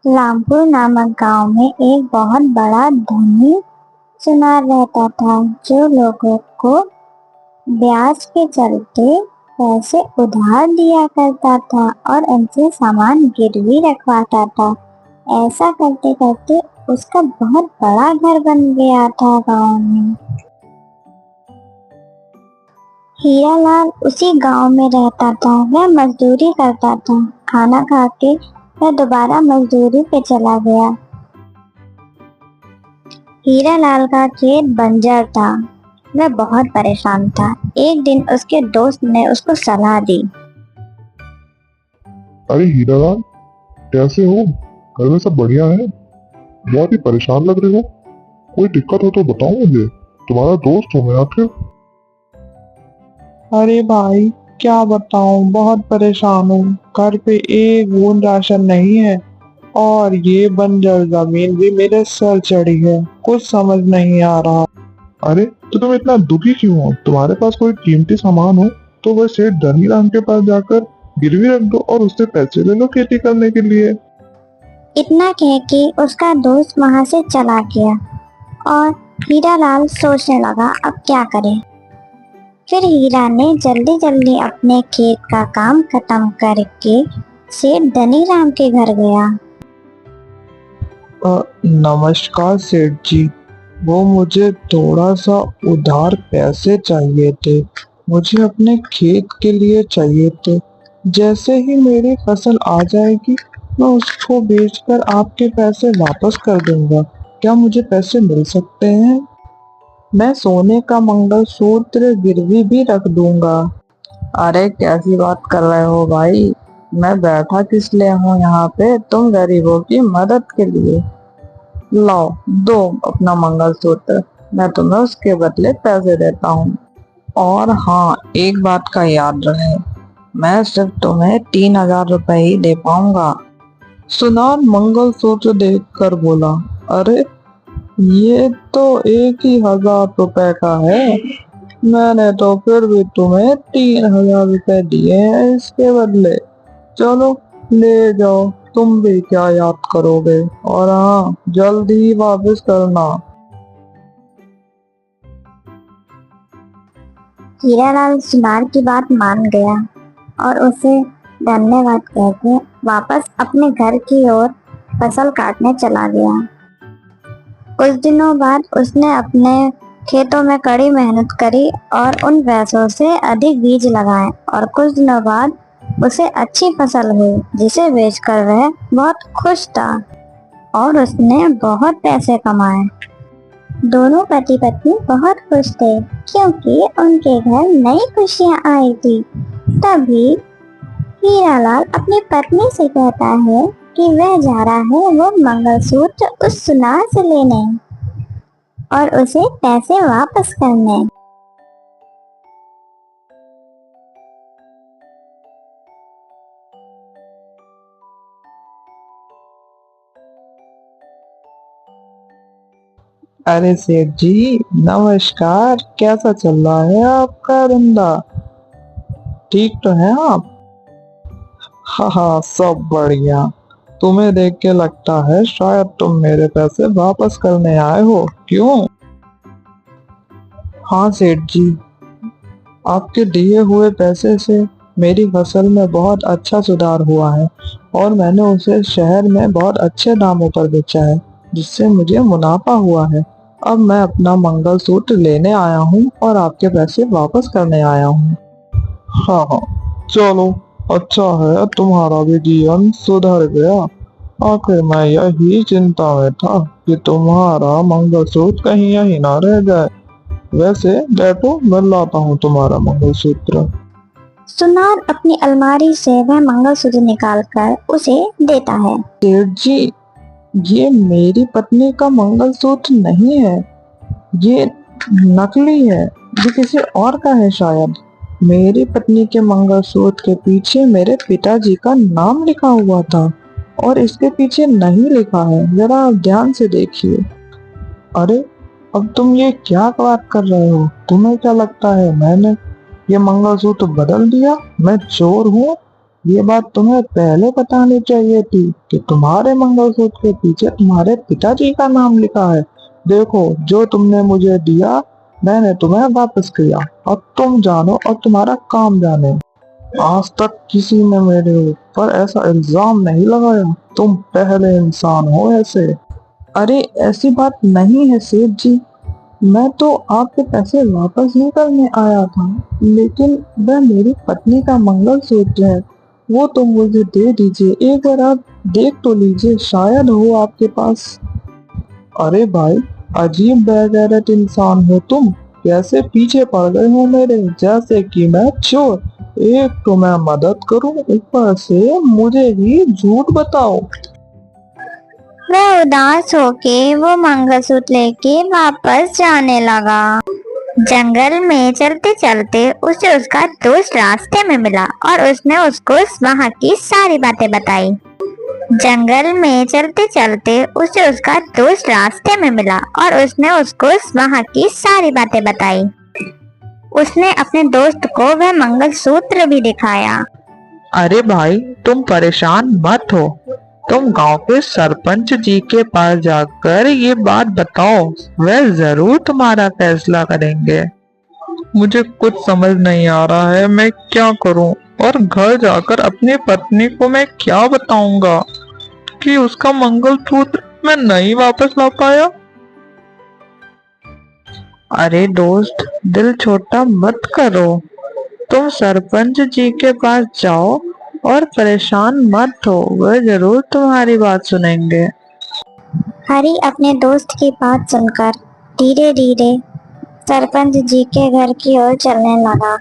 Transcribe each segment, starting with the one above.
रामपुर नामक गांव में एक बहुत बड़ा धनी सुनार रहता था, जो लोगों को ब्याज के चलते पैसे उधार दिया करता था और उनसे सामान गिरवी रखवाता था। ऐसा करते करते उसका बहुत बड़ा घर बन गया था गांव में। हीरालाल उसी गांव में रहता था। वह मजदूरी करता था। खाना खा के वह दोबारा मजदूरी पे चला गया। हीरालाल का खेत बंजर था। वह बहुत परेशान था। एक दिन उसके दोस्त ने उसको सलाह दी। अरे हीरालाल, कैसे हो? घर में सब बढ़िया है? बहुत ही परेशान लग रहे हो। कोई दिक्कत हो तो बताओ मुझे, तुम्हारा दोस्त हूँ मैं आखिर। अरे भाई, क्या बताऊं, बहुत परेशान हूँ। घर पे एक बूंद राशन नहीं है और ये बंजर जमीन भी मेरे सर चढ़ी है। कुछ समझ नहीं आ रहा। अरे तो तुम इतना दुखी क्यों हो? तुम्हारे पास कोई कीमती सामान हो तो वह सेठ धनीराम के पास जाकर गिरवी रख दो और उससे पैसे ले लो खेती करने के लिए। इतना कह के उसका दोस्त वहां से चला गया और हीरालाल सोचने लगा अब क्या करे। फिर हीरा ने जल्दी जल्दी अपने खेत का काम खत्म करके सेठ धनीराम के घर गया। नमस्कार सेठ जी, वो मुझे थोड़ा सा उधार पैसे चाहिए थे। मुझे अपने खेत के लिए चाहिए थे। जैसे ही मेरी फसल आ जाएगी मैं उसको बेचकर आपके पैसे वापस कर दूंगा। क्या मुझे पैसे मिल सकते हैं? मैं सोने का मंगलसूत्र गिरवी भी रख दूंगा। अरे कैसी बात कर रहे हो भाई? मैं बैठा किस लिए हूँ यहाँ पे? तुम गरीबों की मदद के लिए। लाओ, दो अपना मंगलसूत्र, मैं तुम्हें उसके बदले पैसे देता हूँ। और हाँ, एक बात का याद रहे, मैं सिर्फ तुम्हें 3,000 रुपए ही दे पाऊंगा। सुनार मंगलसूत्र देखकर बोला, अरे ये तो 1,000 रुपए का है। मैंने तो फिर भी तुम्हें 3,000 रुपए दिए हैं इसके बदले। चलो ले जाओ, तुम भी क्या याद करोगे। और हाँ, जल्दी ही वापस करना। हीरालाल सुनार की बात मान गया और उसे धन्यवाद कहकर वापस अपने घर की ओर फसल काटने चला गया। कुछ दिनों बाद उसने अपने खेतों में कड़ी मेहनत करी और उन पैसों से अधिक बीज लगाए और कुछ दिनों बाद उसे अच्छी फसल हुई, जिसे बेचकर वह बहुत खुश था और उसने बहुत पैसे कमाए। दोनों पति पत्नी बहुत खुश थे क्योंकि उनके घर नई खुशियां आई थी। तभी हीरालाल अपनी पत्नी से कहता है कि वह जा रहा है वो मंगलसूत्र उस सुनार से लेने और उसे पैसे वापस करने। अरे सेठ जी, नमस्कार। कैसा चल रहा है आपका धंधा? ठीक तो है आप? हाँ हाँ, सब बढ़िया। तुम्हें देख के लगता है शायद तुम मेरे पैसे वापस करने आए हो, क्यों? हाँ सेठ जी, आपके दिए हुए पैसे से मेरी फसल में बहुत अच्छा सुधार हुआ है और मैंने उसे शहर में बहुत अच्छे दामों पर बेचा है, जिससे मुझे मुनाफा हुआ है। अब मैं अपना मंगलसूत्र लेने आया हूँ और आपके पैसे वापस करने आया हूँ। हाँ हाँ, चलो, अच्छा है तुम्हारा भी जीवन सुधर गया। आखिर मैं यही चिंता में था कि तुम्हारा मंगलसूत्र कहीं यहीं ना रह जाए। वैसे बैठो, मैं लाता हूँ तुम्हारा मंगलसूत्र। सुनार अपनी अलमारी से वह मंगलसूत्र निकालकर उसे देता है। सेठ जी, ये मेरी पत्नी का मंगलसूत्र नहीं है, ये नकली है। ये किसी और का है शायद। मेरी पत्नी के मंगलसूत्र के पीछे मेरे पिताजी का नाम लिखा हुआ था और इसके पीछे नहीं लिखा है। जरा आप ध्यान से देखिए। अरे, अब तुम ये क्या बात कर रहे हो? तुम्हें क्या लगता है मैंने ये मंगलसूत्र बदल दिया? मैं चोर हूँ? ये बात तुम्हें पहले बतानी चाहिए थी कि तुम्हारे मंगलसूत्र के पीछे तुम्हारे पिताजी का नाम लिखा है। देखो, जो तुमने मुझे दिया मैंने तुम्हें वापस किया। अब तुम जानो और तुम्हारा काम जाने। आज तक किसी ने मेरे ऊपर ऐसा इल्जाम नहीं लगाया। तुम पहले इंसान हो ऐसे। अरे ऐसी बात नहीं है सेठ जी, मैं तो आपके पैसे वापस ही करने आया था, लेकिन वह मेरी पत्नी का मंगलसूत्र है, वो तो मुझे दे दीजिए। एक बार आप देख तो लीजिए, शायद हो आपके पास। अरे भाई, अजीब बेगैरत इंसान हो तुम। कैसे पीछे पड़ गए हो मेरे, जैसे कि मैं चोर। एक तो मैं मदद करूं, ऊपर से मुझे ही झूठ बताओ। वह उदास होके वो मंगलसूत्र लेके वापस जाने लगा। जंगल में चलते चलते उसे उसका दोस्त रास्ते में मिला और उसने उसको वहाँ की सारी बातें बताई। जंगल में चलते चलते उसे उसका दोस्त रास्ते में मिला और उसने उसको वहाँ की सारी बातें बताई। उसने अपने दोस्त को वह मंगलसूत्र भी दिखाया। अरे भाई, तुम परेशान मत हो। तुम गांव के सरपंच जी के पास जाकर ये बात बताओ, वह जरूर तुम्हारा फैसला करेंगे। मुझे कुछ समझ नहीं आ रहा है, मैं क्या करूं? और घर जाकर अपनी पत्नी को मैं क्या बताऊंगा कि उसका मंगलसूत्र मैं नहीं वापस ला पाया? अरे दोस्त, दिल छोटा मत करो। तुम सरपंच जी के पास जाओ और परेशान मत हो, वह जरूर तुम्हारी बात सुनेंगे। हरी अपने दोस्त की बात सुनकर धीरे धीरे सरपंच जी के घर की ओर चलने लगा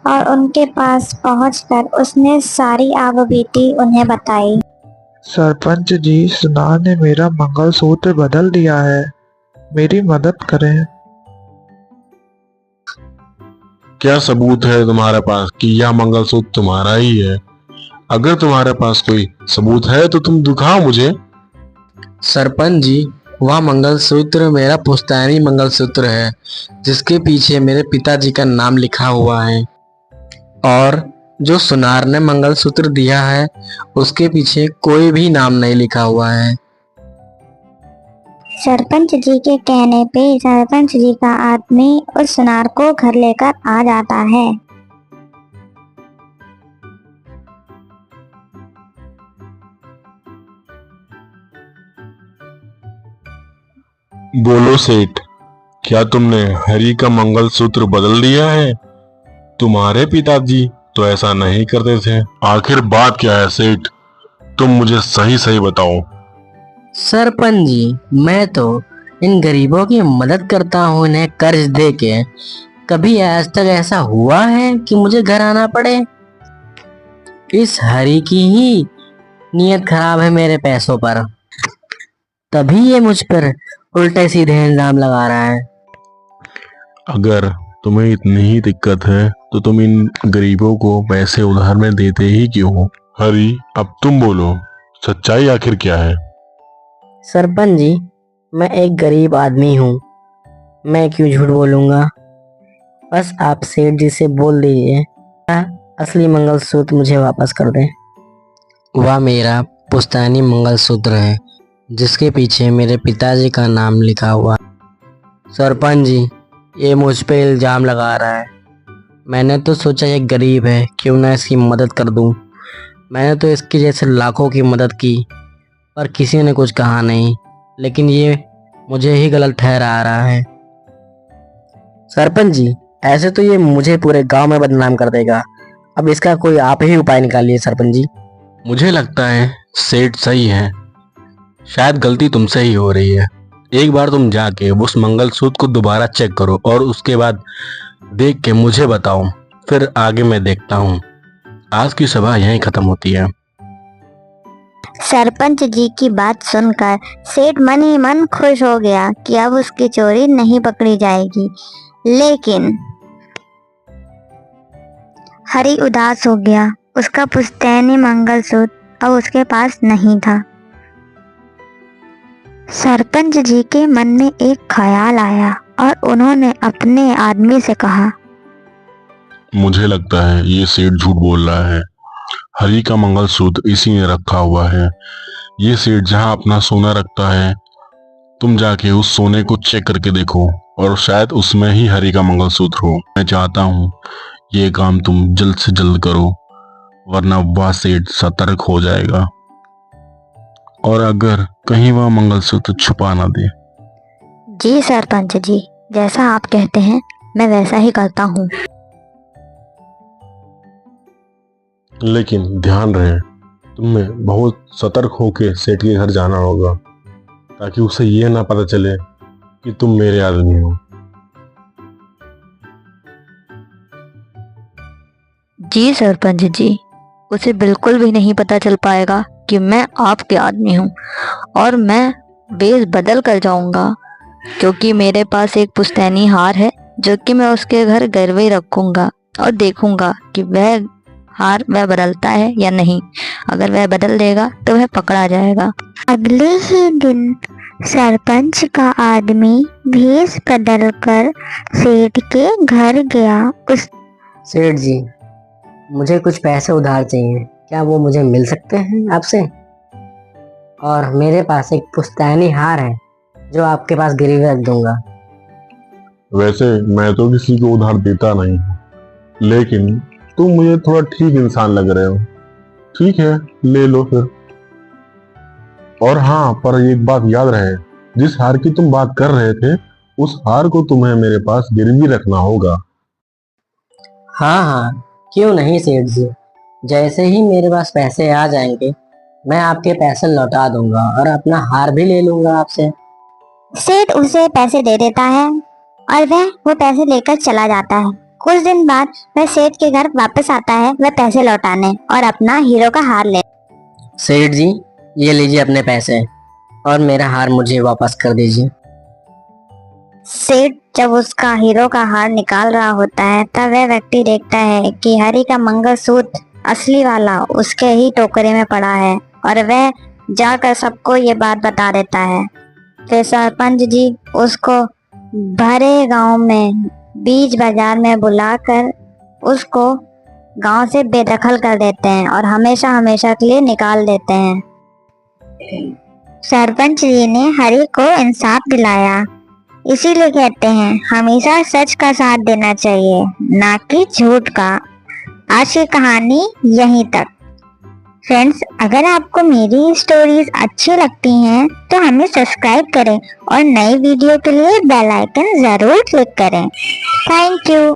और उनके पास पहुंचकर उसने सारी आबीती उन्हें बताई। सरपंच जी, सुनार ने मेरा मंगलसूत्र बदल दिया है, मेरी मदद करें। क्या सबूत है तुम्हारे पास कि यह मंगलसूत्र तुम्हारा ही है? अगर तुम्हारे पास कोई सबूत है तो तुम दिखाओ मुझे। सरपंच जी, वह मंगलसूत्र मेरा पुश्तैनी मंगलसूत्र है, जिसके पीछे मेरे पिताजी का नाम लिखा हुआ है। और जो सुनार ने मंगलसूत्र दिया है, उसके पीछे कोई भी नाम नहीं लिखा हुआ है। सरपंच जी के कहने पे सरपंच जी का आदमी उस सुनार को घर लेकर आ जाता है। बोलो सेठ, क्या तुमने हरी का मंगलसूत्र बदल दिया है? तुम्हारे पिताजी तो ऐसा नहीं करते थे। आखिर बात क्या है सेठ? तुम मुझे सही सही बताओ। सरपंच जी, मैं तो इन गरीबों की मदद करता हूँ, इन्हें कर्ज दे के। कभी आज तक ऐसा हुआ है कि मुझे घर आना पड़े? इस हरी की ही नीयत खराब है मेरे पैसों पर, तभी ये मुझ पर उल्टे सीधे इल्जाम लगा रहा है। अगर तुम्हें इतनी ही दिक्कत है तो तुम इन गरीबों को पैसे उधार में देते ही क्यों हो? हरी, अब तुम बोलो, सच्चाई आखिर क्या है? सरपंच जी, मैं एक गरीब आदमी हूँ, मैं क्यों झूठ बोलूंगा। बस आप सेठ जी से बोल दीजिए, असली मंगलसूत्र मुझे वापस कर दें। वह मेरा पुश्तैनी मंगलसूत्र है, जिसके पीछे मेरे पिताजी का नाम लिखा हुआ। सरपंच जी, ये मुझ पे इल्जाम लगा रहा है। मैंने तो सोचा ये गरीब है, क्यों ना इसकी मदद कर दूं। मैंने तो इसके जैसे लाखों की मदद की, पर किसी ने कुछ कहा नहीं, लेकिन ये मुझे ही गलत ठहरा रहा है। सरपंच जी, ऐसे तो ये मुझे पूरे गांव में बदनाम कर देगा। अब इसका कोई आप ही उपाय निकालिए सरपंच जी। मुझे लगता है सेठ सही है, शायद गलती तुमसे ही हो रही है। एक बार तुम जाके उस मंगलसूत्र को दोबारा चेक करो और उसके बाद देख के मुझे बताओ, फिर आगे मैं देखता हूँ। आज की सभा यहीं खत्म होती है। सरपंच जी की बात सुनकर सेठ मन ही मन खुश हो गया कि अब उसकी चोरी नहीं पकड़ी जाएगी। लेकिन हरी उदास हो गया, उसका पुश्तैनी मंगलसूत्र अब उसके पास नहीं था। सरपंच जी के मन में एक ख्याल आया और उन्होंने अपने आदमी से कहा, मुझे लगता है ये सेठ झूठ बोल रहा है। हरी का मंगलसूत्र इसी में रखा हुआ है। ये सेठ जहाँ अपना सोना रखता है, तुम जाके उस सोने को चेक करके देखो और शायद उसमें ही हरी का मंगलसूत्र हो। मैं चाहता हूँ ये काम तुम जल्द से जल्द करो, वरना वह सेठ सतर्क हो जाएगा और अगर कहीं वह मंगलसूत्र छुपा ना दे। जी सरपंच जी, जैसा आप कहते हैं मैं वैसा ही करता हूँ। लेकिन ध्यान रहे, तुम्हें बहुत सतर्क होके सेठ के घर जाना होगा, ताकि उसे ये ना पता चले कि तुम मेरे आदमी हो। जी सरपंच जी, उसे बिल्कुल भी नहीं पता चल पाएगा कि मैं आपके आदमी हूँ, और मैं वेश बदल कर जाऊंगा, क्योंकि मेरे पास एक पुश्तैनी हार है जो कि मैं उसके घर गिरवे रखूंगा और देखूंगा कि वह हार वह बदलता है या नहीं। अगर वह बदल देगा तो वह पकड़ा जाएगा। अगले ही दिन सरपंच का आदमी भेष बदलकर सेठ के घर गया। उस सेठ जी, मुझे कुछ पैसे उधार चाहिए, क्या वो मुझे मिल सकते हैं आपसे? और मेरे पास एक पुश्तैनी हार है जो आपके पास गिरवी रख दूंगा। वैसे मैं तो किसी को उधार देता नहीं हूँ, लेकिन तुम मुझे थोड़ा ठीक इंसान लग रहे हो। ठीक है, ले लो फिर। और हाँ, पर एक बात याद रहे, जिस हार की तुम बात कर रहे थे, उस हार को तुम्हें मेरे पास गिरवी रखना होगा। हाँ हाँ, क्यों नहीं सेठ जी, जैसे ही मेरे पास पैसे आ जाएंगे मैं आपके पैसे लौटा दूंगा और अपना हार भी ले लूंगा आपसे। सेठ उसे पैसे दे देता है और वह वो पैसे लेकर चला जाता है। कुछ दिन बाद वह सेठ के घर वापस आता है, वह पैसे लौटाने और अपना हीरो का हार ले। सेठ जी, ये लीजिए अपने पैसे और मेरा हार मुझे वापस कर दीजिए। सेठ जब उसका हीरो का हार निकाल रहा होता है, तब वह व्यक्ति देखता है कि हरी का मंगलसूत्र असली वाला उसके ही टोकरे में पड़ा है, और वह जाकर सबको ये बात बता देता है। फिर सरपंच जी उसको भरे गांव में बीच बाजार में बुलाकर उसको गांव से बेदखल कर देते हैं और हमेशा हमेशा के लिए निकाल देते हैं। सरपंच जी ने हरी को इंसाफ दिलाया, इसीलिए कहते हैं हमेशा सच का साथ देना चाहिए, ना कि झूठ का। आज की कहानी यहीं तक। फ्रेंड्स, अगर आपको मेरी स्टोरीज अच्छी लगती हैं तो हमें सब्सक्राइब करें और नई वीडियो के लिए बेल आइकन जरूर क्लिक करें। Thank you.